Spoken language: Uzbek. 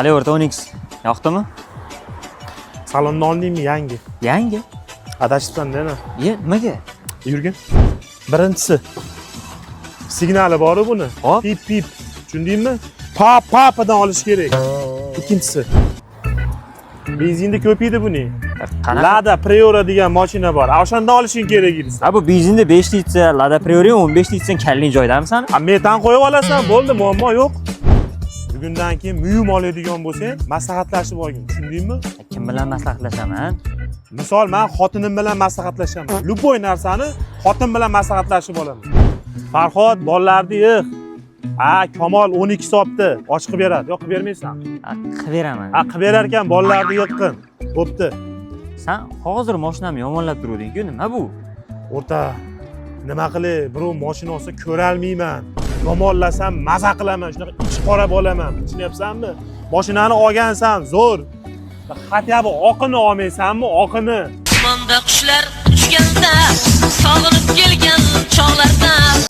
Ali o'rta 10x. Yoqdimi? Salonni oldingmi yangi? Yangi. Adashibsan-da. Nimaga? Yurgin. Birinchisi. Signali bor-ku buni. Hop. Pip pip. Tushundingmi? Papadan olish kerak. Ikkinchisi. Benzinda ko'paydi buni. Lada Priora degan mashina bor. O'shandan olishing kerak edi. Ha bu benzinda 5 litr, Lada Priora 15 litr kalning joydamisan? Metan qo'yib olasan, bo'ldi, muammo yo'q. Bugundan keyin muyum oladigan bo'lsang, maslahatlashib olgin. Tushundingmi? Kim bilan maslahatlashaman? Misol, men xotinim bilan maslahatlashaman. Luboy narsani xotin bilan maslahatlashib olaman. Farhod bolalarni yig'. Kamol 12 soatda ochib beradi. Yo'q, qilib bermaysan. Qilib beraman. Qilib berar ekan, bolalarni yiqqin. Bo'pti. Sen hozir mashinamni yomonlab turuvding-ku, nima bu? O'rta, nima qilay? Birov mashina olsa ko'rolmayman. Yomonlasam maza qilaman, shunaqa ich qorab olaman. Tushunyapsanmi? Mashinani olgansan, zo'r. Hatto oqini olmaysanmi? Oqini. Osmonda qushlar uchganda sog'inib